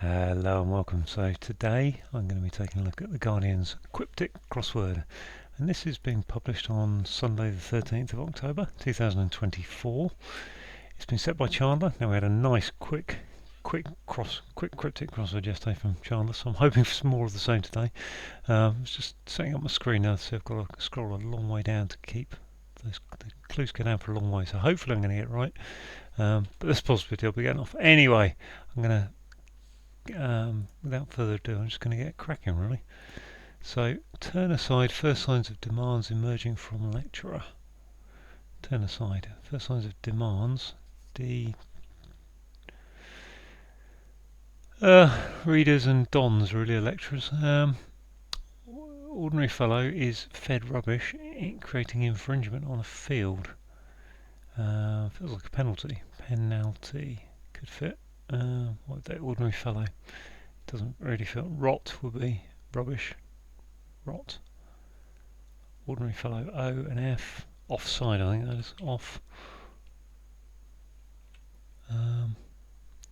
Hello and welcome. So today I'm going to be taking a look at the Guardian's Quiptic crossword, and this is being published on Sunday the 13th of October 2024. It's been set by Chandler. Now we had a nice quick cryptic crossword yesterday from Chandler, so I'm hoping for some more of the same today. I was just setting up my screen now, so I've got to scroll a long way down to keep the clues go down for a long way, so hopefully I'm going to get it right, but there's a possibility I'll be getting off. Anyway, I'm going to without further ado, I'm just going to get cracking really. So, turn aside, first signs of demands emerging from lecturer. Turn aside, first signs of demands. Readers and dons really are lecturers. Ordinary fellow is fed rubbish, creating infringement on a field. Feels like a penalty. Penalty could fit. What would that ordinary fellow? Doesn't really feel. Rot would be rubbish. Rot. Ordinary fellow. O and F. Offside, I think that is. Off.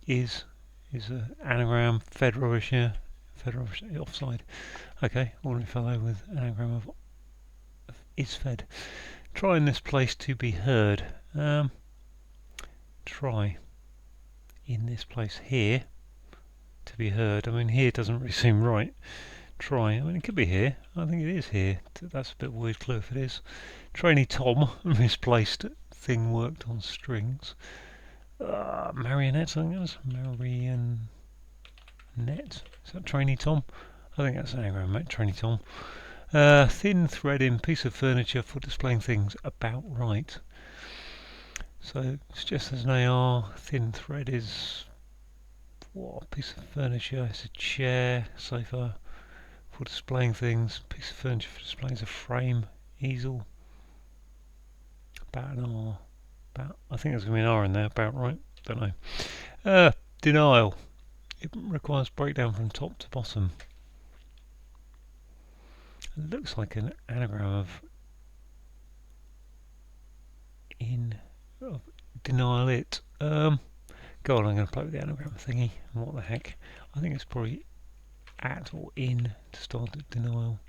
Is an anagram. Fed rubbish, yeah. Fed rubbish. Offside. Okay. Ordinary fellow with anagram of is fed. Try in this place to be heard. Try in this place here to be heard. I mean, here doesn't really seem right. Try. I mean, it could be here. I think it is here. That's a bit weird clue if it is. Trainee Tom, misplaced thing worked on strings. Marionette, I think that was. Marionette. Is that Trainee Tom? I think that's an anagram, mate. Trainee Tom. Thin thread in piece of furniture for displaying things about right. So it's just as an AR. Thin thread is what? Piece of furniture. It's a chair, sofa for displaying things. Piece of furniture for displaying a frame, easel. About an R. About. I think there's going to be an R in there. About right. Don't know. Denial. It requires breakdown from top to bottom. It looks like an anagram of denial it. Go on, I'm going to play with the anagram thingy. What the heck? I think it's probably at or in to start at denial.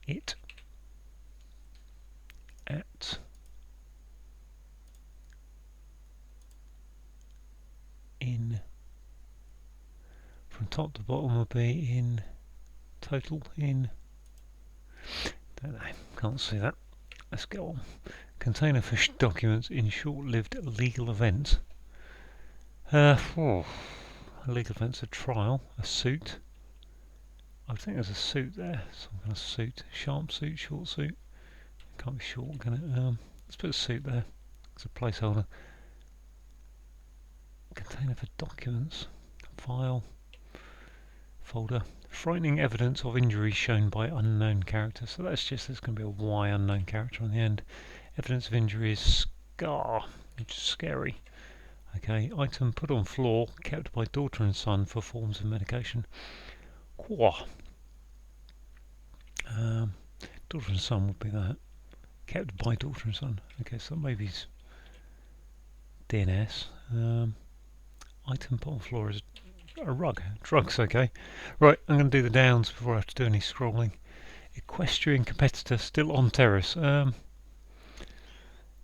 It. At. In. From top to bottom would be in. Total in. Don't know. Can't see that. Let's go on. Container for documents in short-lived legal events. A legal event's a trial, a suit. I think there's a suit there, some kind of suit. Sharp suit, short suit. It can't be short, can it? Let's put a suit there. It's a placeholder. Container for documents. File. Folder. Frightening evidence of injury shown by unknown character. So that's just, there's going to be a Y unknown character on the end. Evidence of injury is scar, which is scary. Okay, item put on floor, kept by daughter and son for forms of medication. Qua. Daughter and son would be that. Kept by daughter and son. Okay, so maybe it's DNS. Item put on floor is a rug. Drugs, okay. Right, I'm going to do the downs before I have to do any scrolling. Equestrian competitor still on terrace.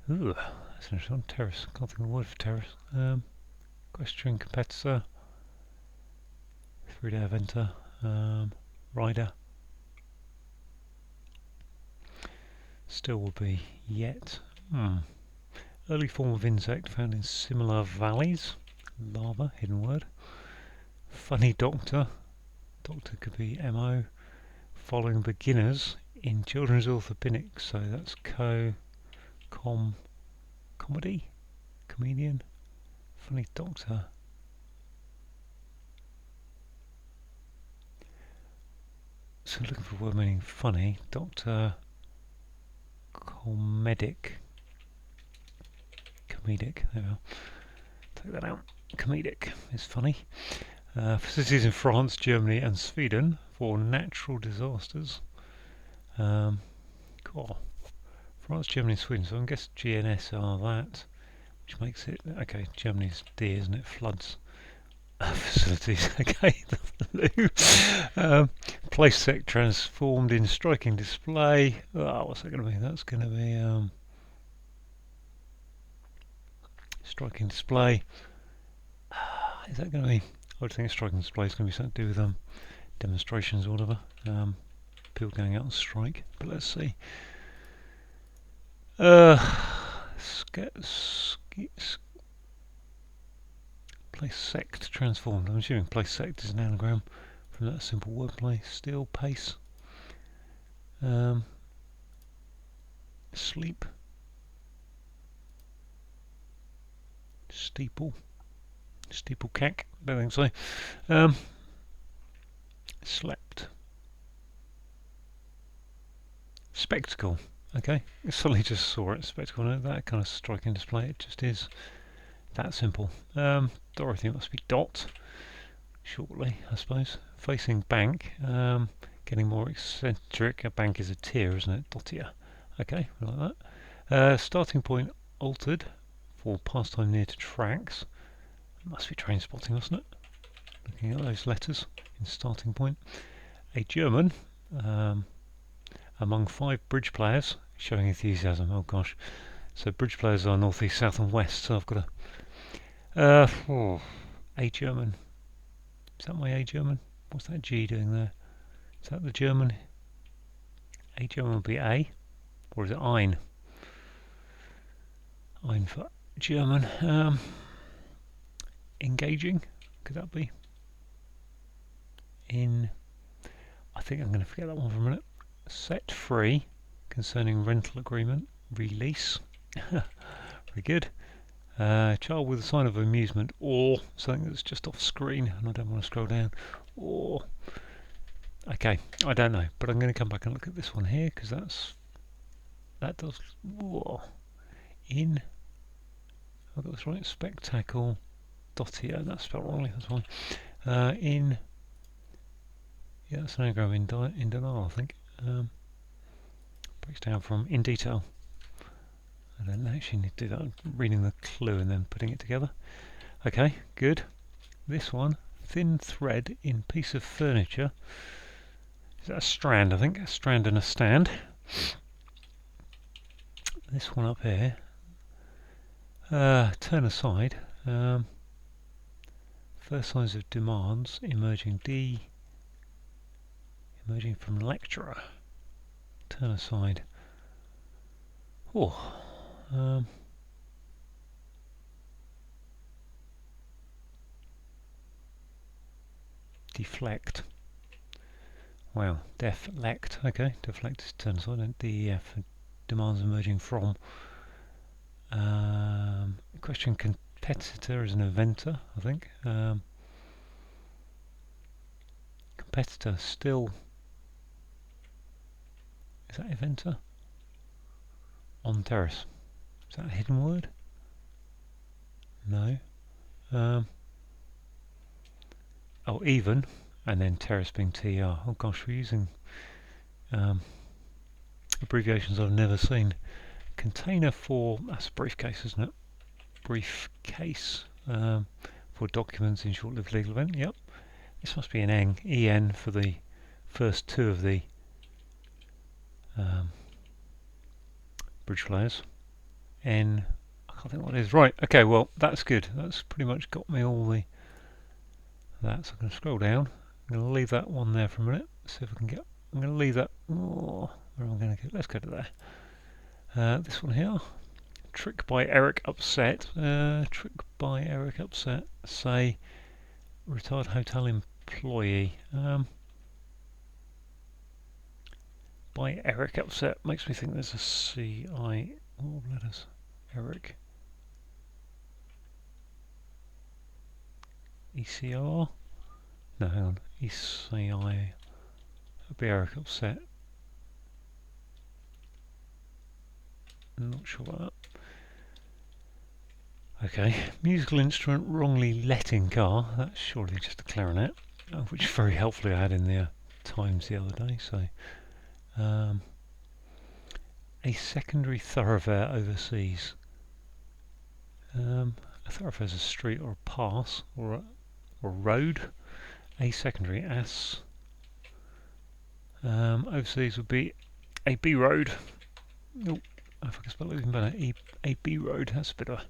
That's interesting. Terrace. Can't think of the word for terrace. Equestrian competitor. 3-day eventer. Rider. Still will be yet. Early form of insect found in similar valleys. Lava, hidden word. Funny doctor. Doctor could be MO. Following beginners in children's orthopedics. So that's comedy? Comedian? Funny doctor. So looking for a word meaning funny. Doctor. Comedic. There we are. Take that out. Comedic is funny. Facilities in France, Germany and Sweden for natural disasters. Cool. France, Germany and Sweden. So I guess GNS are that. Which makes it... Okay, Germany's D, isn't it? Floods. facilities. Okay, place sec transformed in striking display. Oh, what's that going to be? That's going to be striking display. Is that going to be? I would think striking display is going to be something to do with demonstrations or whatever. People going out on strike. But let's see. Place sect transformed. I'm assuming place sect is an anagram from that simple wordplay. Still, pace. Sleep. Steeple. Steeple cack. Don't think so. Slept. Spectacle. Okay, I suddenly just saw it. Spectacle. No, that kind of striking display. It just is that simple. Dorothy must be dot. Shortly, I suppose. Facing bank. Getting more eccentric. A bank is a tier, isn't it? Dotia. Okay, we like that. Starting point altered for pastime near to tracks. It must be train spotting, mustn't it? Looking at those letters in starting point. A German among 5 bridge players showing enthusiasm. Oh gosh. So bridge players are north, east, south and west. So I've got a German. Is that my A German? What's that G doing there? Is that the German? A German would be A. Or is it ein? Ein for German. Engaging. Could that be? I think I'm going to forget that one for a minute. Set free concerning rental agreement. Release. Very good. Child with a sign of amusement, or something that's just off screen and I don't want to scroll down, or okay, I don't know, but I'm going to come back and look at this one here because that does in. I've got this right. Spectacle. Dotia. That's spelled wrongly. That's fine. In. Yeah, that's an anagram in denial, I think. Breaks down from in detail. I don't actually need to do that. I'm reading the clue and then putting it together. Okay, good. This one, thin thread in piece of furniture. Is that a strand? I think a strand and a stand. This one up here. Turn aside. First signs of demands emerging from lecturer. Turn aside. Oh. Deflect. Wow, deflect. Okay, deflect is turn aside, and DEF demands emerging from. Question competitor is an eventer, I think. Competitor still. Is that eventer? On terrace. Is that a hidden word? No. Oh, even, and then terrace being TR. Oh gosh, we're using abbreviations I've never seen. Container for, that's a briefcase, isn't it? Briefcase for documents in short-lived legal event. Yep. This must be an EN for the first 2 of the bridge players. N, I can't think what it is. Right, okay, well, that's good. That's pretty much got me all the that. So I'm going to scroll down. I'm going to leave that one there for a minute. See if I can get. I'm going to leave that. Oh, where am I going to go? Let's go to there. This one here. Trick by Eric Upset. Trick by Eric Upset. Say, retired hotel employee. By Eric Upset makes me think there's a C-I. What letters? Eric. ECR? No, hang on. ECI. That'd be Eric Upset. I'm not sure about that. Okay. Musical instrument wrongly let in car. That's surely just a clarinet, which very helpfully I had in the Times the other day. So, a secondary thoroughfare overseas. A thoroughfare is a street or a pass or or road. A secondary S. Overseas would be a B road. Oh, if I can spell it even better. A B road. That's a bit of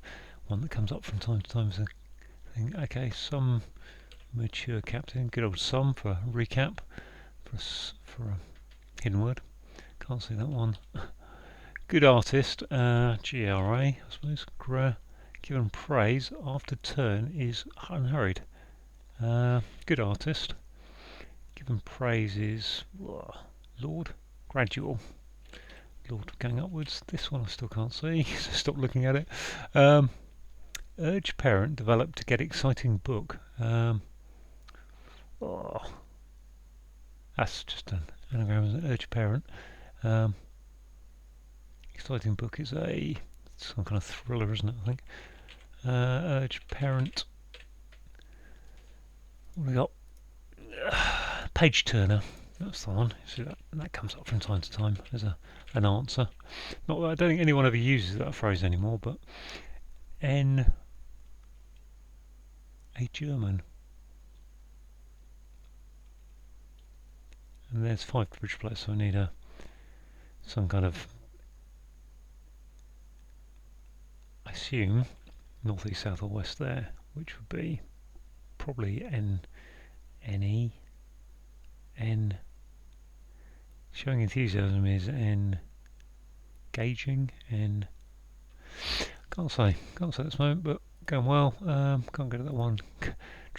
one that comes up from time to time as a thing. Okay, some mature captain. Good old some for recap. For a hidden word. Can't see that one. Good artist. GRA, I suppose. Given praise after turn is unhurried. Good artist. Given praise is Lord. Gradual. Lord going upwards. This one I still can't see, so stop looking at it. Urge parent developed to get exciting book. That's just an anagram, isn't it? Urge parent. Exciting book is some kind of thriller, isn't it? I think. Urge parent. What have we got? Page turner. That's the one. See that comes up from time to time as an answer. Not that I don't think anyone ever uses that phrase anymore, but a German. And there's 5 bridge players, so I need some kind of, I assume, north, east, south or west there, which would be probably NE. N. Showing enthusiasm is engaging. Can't say at this moment, but going well. Can't get at that one.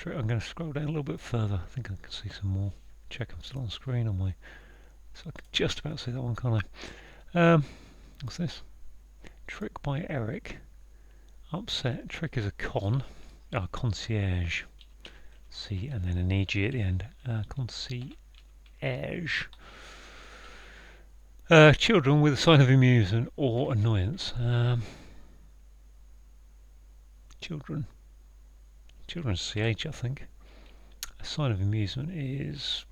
I'm going to scroll down a little bit further. I think I can see some more. Check I'm still on screen on my. So I can just about see that one, can't I? What's this? Trick by Eric. Upset. Trick is a concierge. C and then an EG at the end. Concierge. Children with a sign of amusement or annoyance. Children's CH, I think. A sign of amusement is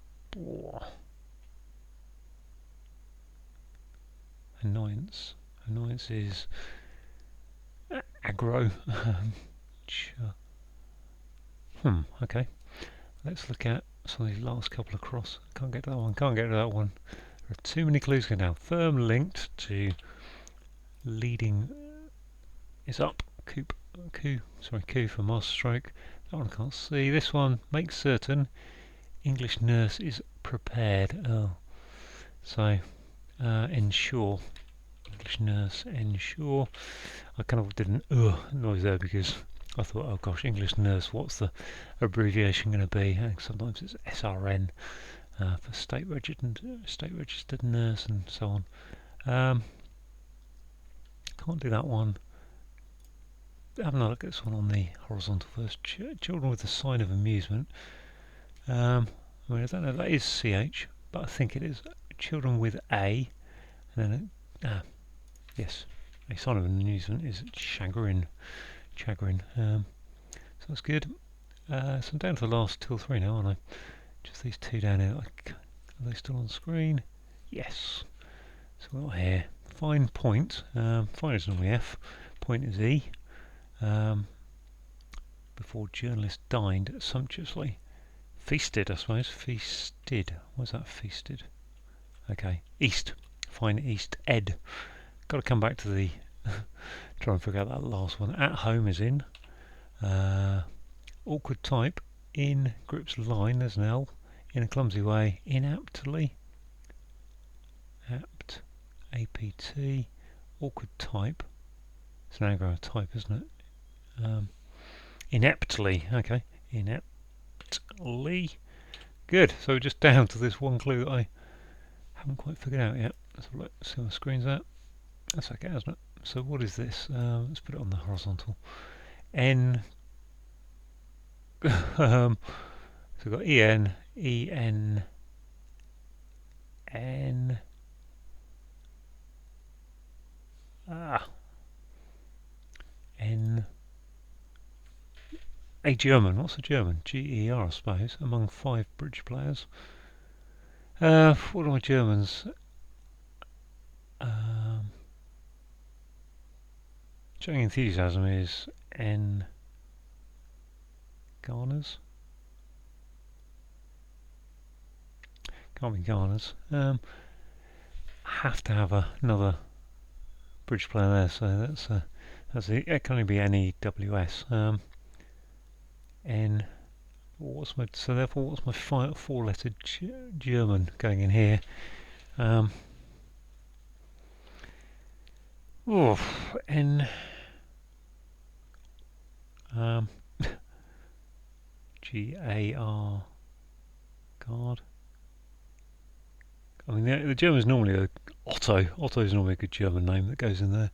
annoyance. Annoyance is aggro. Okay. Let's look at some of these last couple of cross. Can't get to that one. Can't get to that one. There are too many clues going down. Firm linked to leading is up. Coup for master stroke. That one I can't see. This one makes certain English nurse is prepared. So ensure. English nurse ensure. I kind of did an noise there because I thought, oh gosh, English nurse, what's the abbreviation going to be? Sometimes it's SRN for state registered nurse and so on. Can't do that one. Having a look at this one on the horizontal first. Children with a sign of amusement. I mean, I don't know if that is CH, but I think it is. Children with A, and then yes, a sign of amusement is chagrin. So that's good. So I'm down to the last 2 or 3 now, aren't I? Just these 2 down here. Are they still on screen? Yes. So we've got here. Fine point. Fine is normally F. Point is E. Before journalist dined sumptuously. Feasted, I suppose. Feasted. What's that? Feasted. Okay. East. Fine east. Ed. Got to come back to the try and figure out that last one. At home is in. Awkward type. In grips line. There's an L. In a clumsy way. Inaptly. Apt. APT. Awkward type. It's an anagram of type, isn't it? Ineptly. Okay. Ineptly. Good. So we're just down to this one clue that I haven't quite figured out yet. Let's have a look. See what the screen's at. That's okay, isn't it? So what is this? Let's put it on the horizontal. N. So we've got EN, EN, N. N. A German. What's a German? GER, I suppose. Among 5 bridge players. What are my Germans? Showing enthusiasm is N. Garners. can't be gardeners. Have to have another bridge player there, so that's it. It can only be NEWS. N. So therefore, what's my four-letter German going in here? N. GAR. Guard. I mean, the German's normally Otto. Otto is normally a good German name that goes in there.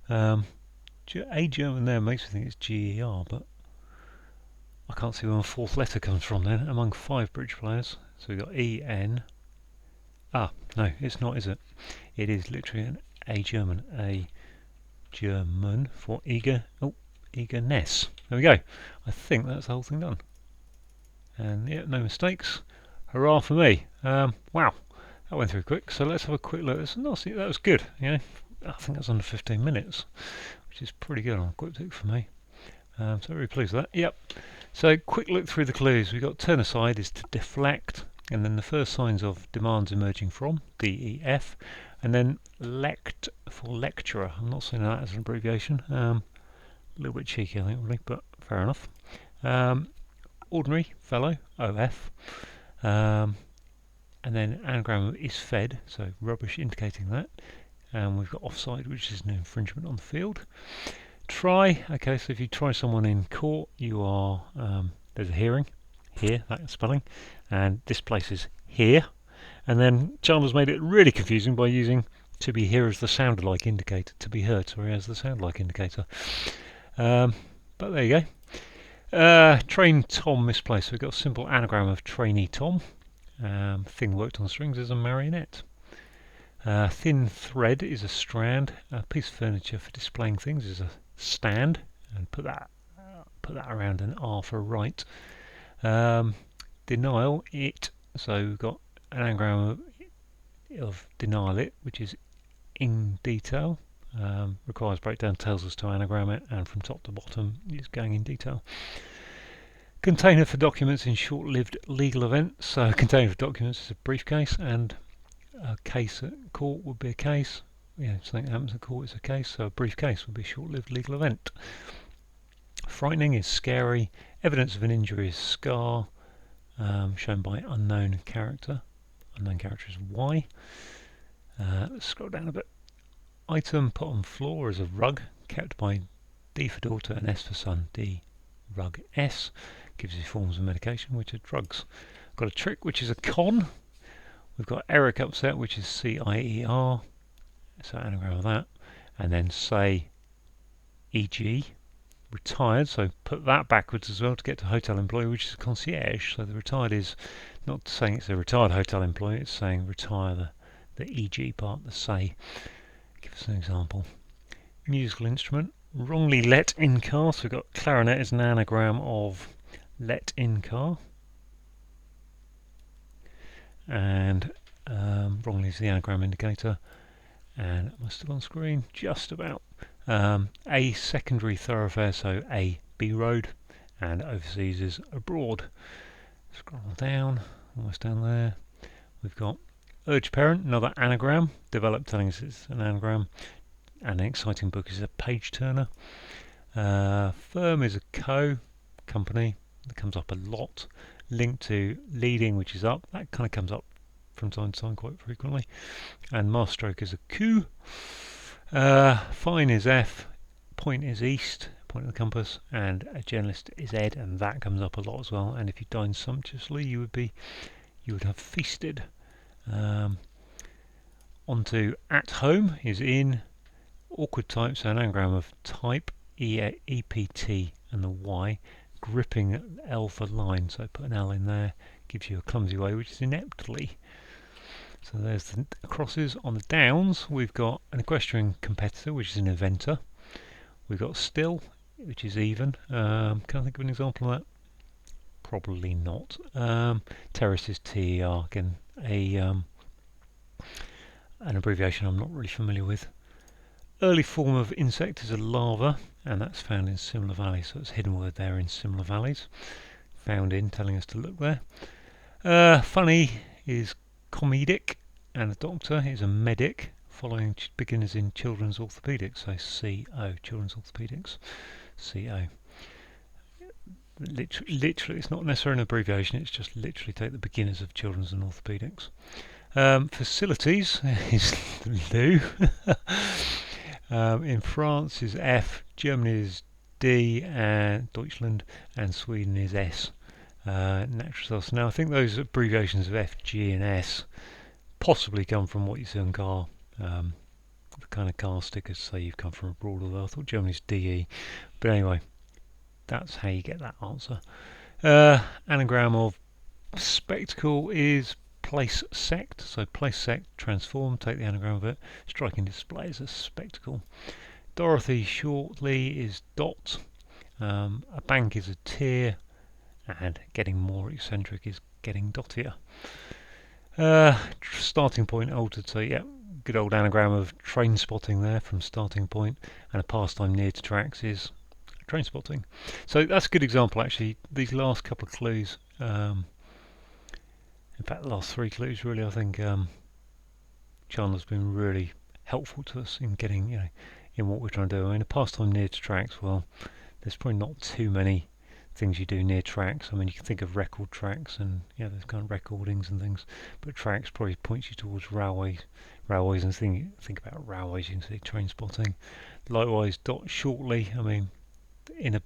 A German there makes me think it's GER, but I can't see where my fourth letter comes from then, among 5 bridge players. So we've got EN. No, it's not, is it? It is literally A German for eagerness. There we go. I think that's the whole thing done. And yeah, no mistakes. Hurrah for me. Wow, that went through quick. So let's have a quick look. That was good. I think that's under 15 minutes, which is pretty good on Quiptic for me. So very pleased with that. Yep. So quick look through the clues. We've got turn aside is to deflect, and then the first signs of demands emerging from, DEF, and then lect for lecturer. I'm not saying that as an abbreviation. A little bit cheeky, I think, really, but fair enough. Ordinary, fellow, OF. And then anagram is fed, so rubbish indicating that. And we've got offside, which is an infringement on the field. Try, okay, so if you try someone in court, you are, there's a hearing, here, that spelling, and this place is here. And then Chandler's made it really confusing by using to be here as the sound like indicator, to be heard, sorry, as the sound like indicator. But there you go. Train Tom misplaced, so we've got a simple anagram of trainee Tom. Thing worked on strings is a marionette. Thin thread is a strand. A piece of furniture for displaying things is a stand, and put that around an R for right. Denial it, so we've got an anagram of denial it, which is in detail. Requires breakdown, tells us to anagram it, and from top to bottom is going in detail. Container for documents in short-lived legal events. So a container for documents is a briefcase, and a case at court would be a case. Something happens at court is a case, so a briefcase would be a short-lived legal event. Frightening is scary. Evidence of an injury is scar, shown by unknown character. Unknown character is Y. Let's scroll down a bit. Item put on floor is a rug, kept by D for daughter and S for son. D, rug S. Gives you forms of medication, which are drugs. Got a trick, which is a con. We've got Eric upset, which is CIER. So anagram of that. And then say EG. Retired, so put that backwards as well to get to hotel employee, which is a concierge. So the retired is not saying it's a retired hotel employee, it's saying retire the EG part, the say. Give us an example. Musical instrument. Wrongly let in car. So we've got clarinet is an anagram of let in car. And wrongly is the anagram indicator. And am I still on screen? Just about. A secondary thoroughfare, so A, B road, and overseas is abroad. Scroll down, almost down there. We've got urge parent, another anagram, developed telling us it's an anagram, and an exciting book is a page turner. Firm is a company, that comes up a lot. Linked to leading, which is up, that kind of comes up from time to time quite frequently. And masterstroke is a coup. Fine is F, point is east, point of the compass, and a journalist is Ed, and that comes up a lot as well. And if you dine sumptuously, you would have feasted. Onto at home is in. Awkward types, so an anagram of type, EPT and the Y. Gripping L for line, so put an L in there, gives you a clumsy way, which is ineptly. So there's the crosses. On the downs, we've got an equestrian competitor, which is an eventer. We've got still, which is even. Can I think of an example of that? Probably not. Terrace is TER, again, an abbreviation I'm not really familiar with. Early form of insect is a larva, and that's found in similar valleys, so it's a hidden word there in similar valleys. Found in, telling us to look there. Funny is comedic, and a doctor is a medic, following beginners in children's orthopedics, so CO, children's orthopedics, CO. Literally, it's not necessarily an abbreviation, it's just literally take the beginners of children's and orthopedics. Facilities is Lou. In France is F, Germany is D, and Deutschland, and Sweden is S. Natural resources. Now I think those abbreviations of F, G and S possibly come from what you see on car, the kind of car stickers say you've come from abroad, although I thought Germany's DE. But anyway, that's how you get that answer. Anagram of spectacle is place sect, so place sect, transform, take the anagram of it. Striking display is a spectacle. Dorothy shortly is dot. A bank is a tier, and getting more eccentric is getting dottier. Starting point altered, so yeah, good old anagram of train spotting there from starting point, and a pastime near to tracks is train spotting. So that's a good example actually. These last couple of clues, in fact the last 3 clues really, I think Chandler's been really helpful to us in getting, in what we're trying to do. I mean, a pastime near to tracks, well, there's probably not too many things you do near tracks. I mean, you can think of record tracks and there's kind of recordings and things, but tracks probably points you towards railways and think about railways, you can see train spotting. Likewise, dot shortly, I mean, in a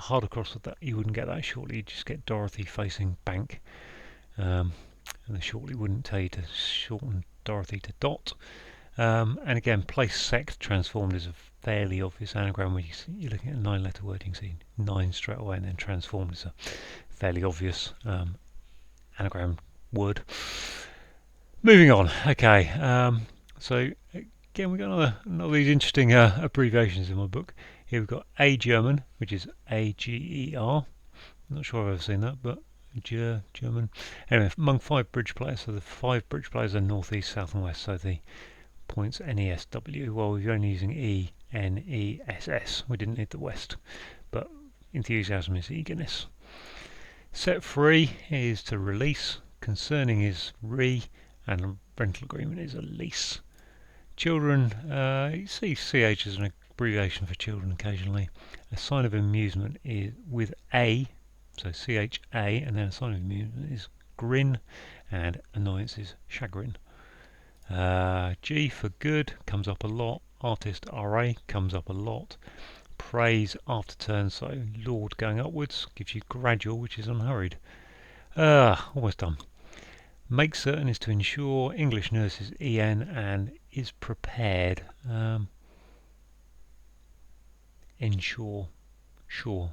harder crossword that you wouldn't get that shortly, you'd just get Dorothy facing bank, and the shortly wouldn't tell you to shorten Dorothy to dot. And again, place sect transformed is a fairly obvious anagram. When you're looking at a 9-letter word, you can see 9 straight away, and then transformed is a fairly obvious anagram word. Moving on. Okay, so again we've got another of these interesting abbreviations in my book. Here we've got A German, which is AGER. I'm not sure I've ever seen that, but German. Anyway, among 5 bridge players, so the 5 bridge players are north, east, south and west, so the points NESW. Well, we're only using ENESS. We didn't need the west, but enthusiasm is eagerness. Set free is to release, concerning is and rental agreement is a lease. Children, you see CH as an abbreviation for children occasionally. A sign of amusement is with A, so CHA, and then a sign of amusement is grin, and annoyance is chagrin. G for good comes up a lot. Artist RA comes up a lot. Praise after turn, so Lord going upwards gives you gradual, which is unhurried. Almost done. Make certain is to ensure. English nurse is EN and is prepared. Ensure. Sure.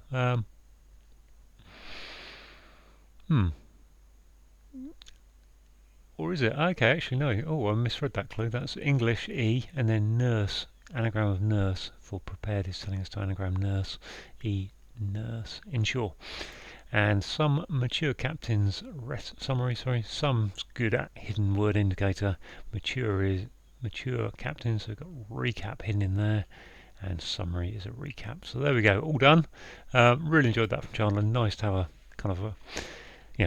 Or is it? Okay, actually no. Oh, I misread that clue. That's English E and then nurse. Anagram of nurse for prepared is telling us to anagram nurse. E nurse. Ensure. And some mature captains some's good at hidden word indicator. Mature captains, so we've got recap hidden in there, and summary is a recap. So there we go, all done. Really enjoyed that from Chandler. Nice to have a kind of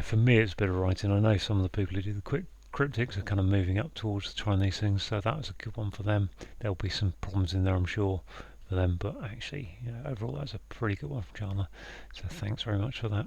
for me it's a bit of writing. I know some of the people who do the quick cryptics are kind of moving up towards trying these things, so that was a good one for them. There'll be some problems in there, I'm sure, for them, but actually, overall that's a pretty good one from Chandler. So thanks very much for that.